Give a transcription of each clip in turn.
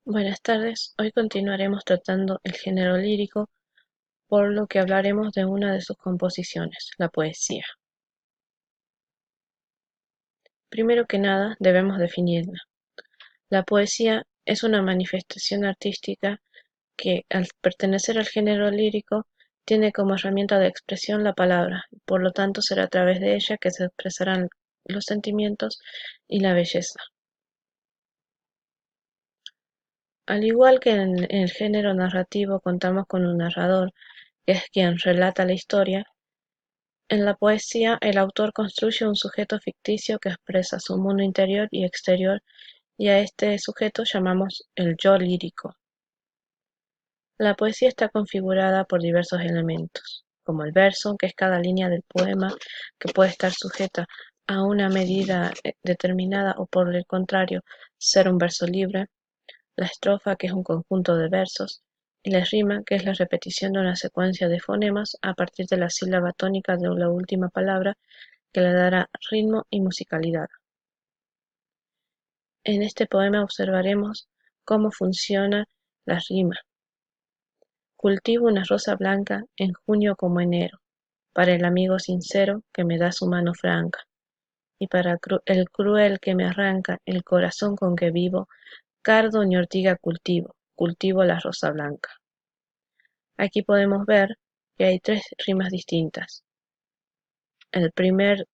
Buenas tardes, hoy continuaremos tratando el género lírico, por lo que hablaremos de una de sus composiciones, la poesía. Primero que nada, debemos definirla. La poesía es una manifestación artística que, al pertenecer al género lírico, tiene como herramienta de expresión la palabra, por lo tanto será a través de ella que se expresarán los sentimientos y la belleza. Al igual que en el género narrativo contamos con un narrador, que es quien relata la historia. En la poesía, el autor construye un sujeto ficticio que expresa su mundo interior y exterior, y a este sujeto llamamos el yo lírico. La poesía está configurada por diversos elementos, como el verso, que es cada línea del poema, que puede estar sujeta a una medida determinada o, por el contrario, ser un verso libre; la estrofa, que es un conjunto de versos; y la rima, que es la repetición de una secuencia de fonemas a partir de la sílaba tónica de la última palabra, que le dará ritmo y musicalidad. En este poema observaremos cómo funciona la rima. Cultivo una rosa blanca en junio como enero, para el amigo sincero que me da su mano franca, y para el cruel que me arranca el corazón con que vivo, cardo ni ortiga cultivo la rosa blanca. Aquí podemos ver que hay tres rimas distintas. El primer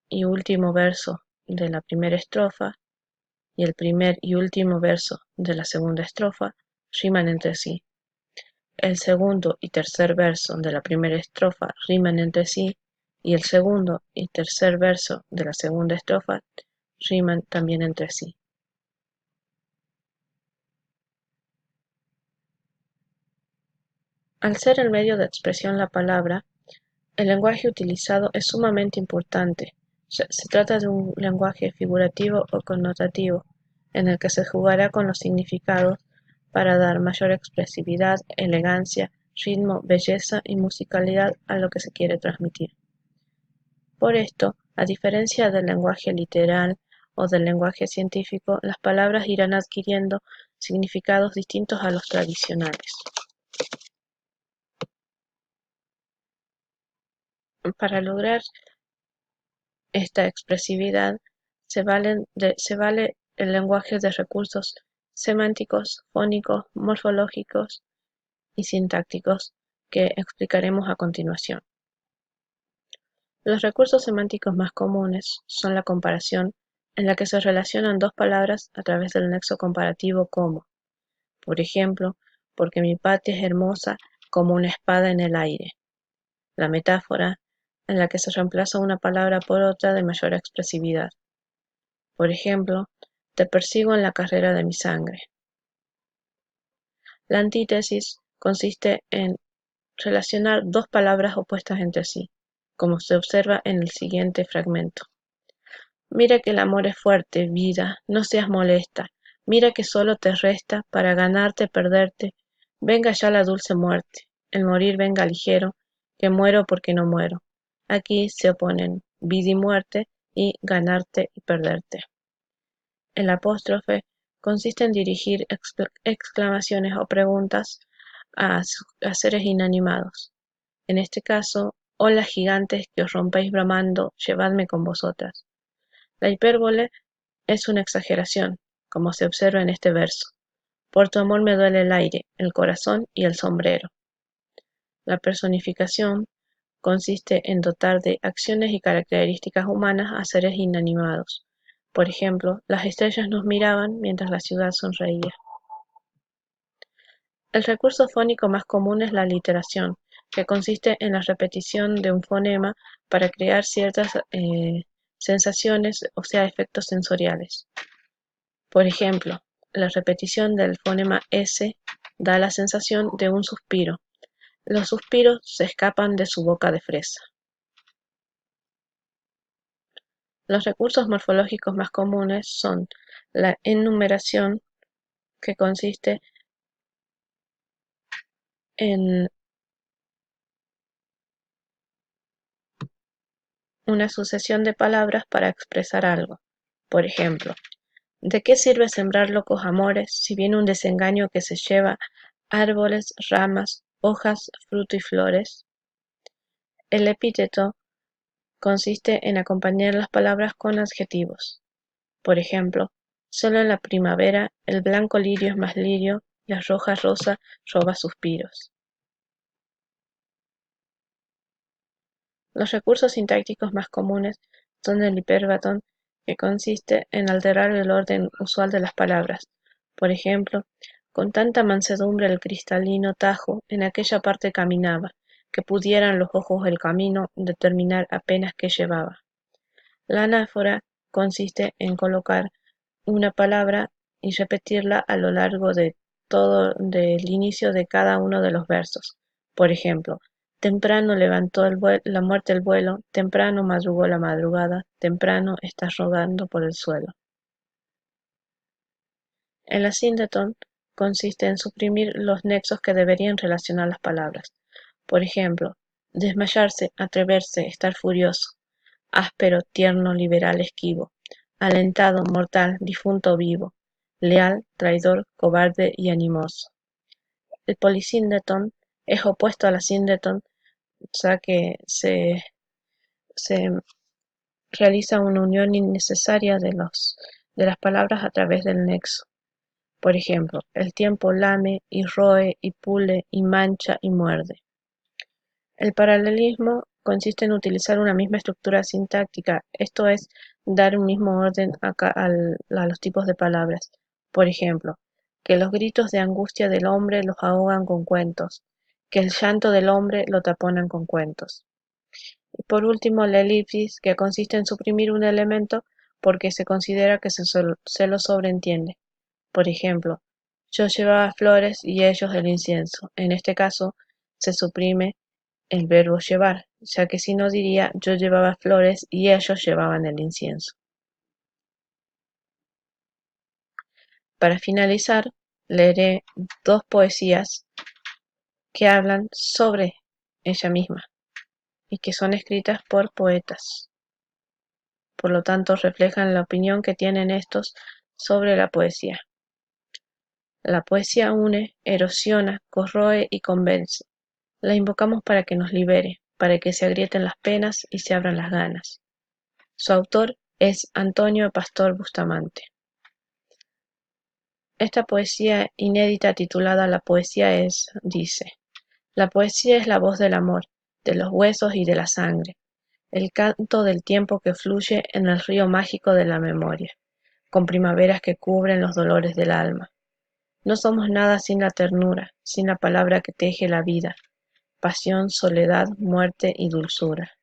y último verso de la primera estrofa y el primer y último verso de la segunda estrofa riman entre sí. El segundo y tercer verso de la primera estrofa riman entre sí, y el segundo y tercer verso de la segunda estrofa riman también entre sí. Al ser el medio de expresión la palabra, el lenguaje utilizado es sumamente importante. Se trata de un lenguaje figurativo o connotativo, en el que se jugará con los significados para dar mayor expresividad, elegancia, ritmo, belleza y musicalidad a lo que se quiere transmitir. Por esto, a diferencia del lenguaje literal o del lenguaje científico, las palabras irán adquiriendo significados distintos a los tradicionales. Para lograr esta expresividad se vale el lenguaje de recursos semánticos, fónicos, morfológicos y sintácticos que explicaremos a continuación. Los recursos semánticos más comunes son la comparación, en la que se relacionan dos palabras a través del nexo comparativo como, por ejemplo, porque mi patria es hermosa como una espada en el aire. La metáfora, en la que se reemplaza una palabra por otra de mayor expresividad. Por ejemplo, te persigo en la carrera de mi sangre. La antítesis consiste en relacionar dos palabras opuestas entre sí, como se observa en el siguiente fragmento. Mira que el amor es fuerte, vida, no seas molesta. Mira que solo te resta para ganarte, perderte. Venga ya la dulce muerte, el morir venga ligero, que muero porque no muero. Aquí se oponen vida y muerte y ganarte y perderte. El apóstrofe consiste en dirigir exclamaciones o preguntas a seres inanimados. En este caso, hola gigantes que os rompéis bramando, llevadme con vosotras. La hipérbole es una exageración, como se observa en este verso. Por tu amor me duele el aire, el corazón y el sombrero. La personificación consiste en dotar de acciones y características humanas a seres inanimados. Por ejemplo, las estrellas nos miraban mientras la ciudad sonreía. El recurso fónico más común es la aliteración, que consiste en la repetición de un fonema para crear ciertas sensaciones, o sea, efectos sensoriales. Por ejemplo, la repetición del fonema S da la sensación de un suspiro. Los suspiros se escapan de su boca de fresa. Los recursos morfológicos más comunes son la enumeración, que consiste en una sucesión de palabras para expresar algo. Por ejemplo, ¿De qué sirve sembrar locos amores si viene un desengaño que se lleva árboles, ramas, hojas, fruto y flores? El epíteto consiste en acompañar las palabras con adjetivos. Por ejemplo, solo en la primavera el blanco lirio es más lirio, la roja rosa roba suspiros. Los recursos sintácticos más comunes son el hiperbatón, que consiste en alterar el orden usual de las palabras. Por ejemplo, con tanta mansedumbre el cristalino Tajo en aquella parte caminaba, que pudieran los ojos del camino determinar apenas qué llevaba. La anáfora consiste en colocar una palabra y repetirla a lo largo de todo del inicio de cada uno de los versos. Por ejemplo, temprano levantó la muerte el vuelo, temprano madrugó la madrugada, temprano está rodando por el suelo. El asíndeton consiste en suprimir los nexos que deberían relacionar las palabras. Por ejemplo, desmayarse, atreverse, estar furioso, áspero, tierno, liberal, esquivo, alentado, mortal, difunto, vivo, leal, traidor, cobarde y animoso. El polisíndeton es opuesto al asíndeton, ya que se realiza una unión innecesaria de las palabras a través del nexo. Por ejemplo, el tiempo lame y roe y pule y mancha y muerde. El paralelismo consiste en utilizar una misma estructura sintáctica, esto es, dar un mismo orden a los tipos de palabras. Por ejemplo, que los gritos de angustia del hombre los ahogan con cuentos, que el llanto del hombre lo taponan con cuentos. Y por último, la elipsis, que consiste en suprimir un elemento porque se considera que se lo sobreentiende. Por ejemplo, yo llevaba flores y ellos el incienso. En este caso, se suprime el verbo llevar, ya que si no diría yo llevaba flores y ellos llevaban el incienso. Para finalizar, leeré dos poesías que hablan sobre ella misma y que son escritas por poetas. Por lo tanto, reflejan la opinión que tienen estos sobre la poesía. La poesía une, erosiona, corroe y convence. La invocamos para que nos libere, para que se agrieten las penas y se abran las ganas. Su autor es Antonio Pastor Bustamante. Esta poesía inédita titulada La poesía dice: la poesía es la voz del amor, de los huesos y de la sangre, el canto del tiempo que fluye en el río mágico de la memoria, con primaveras que cubren los dolores del alma. No somos nada sin la ternura, sin la palabra que teje la vida, pasión, soledad, muerte y dulzura.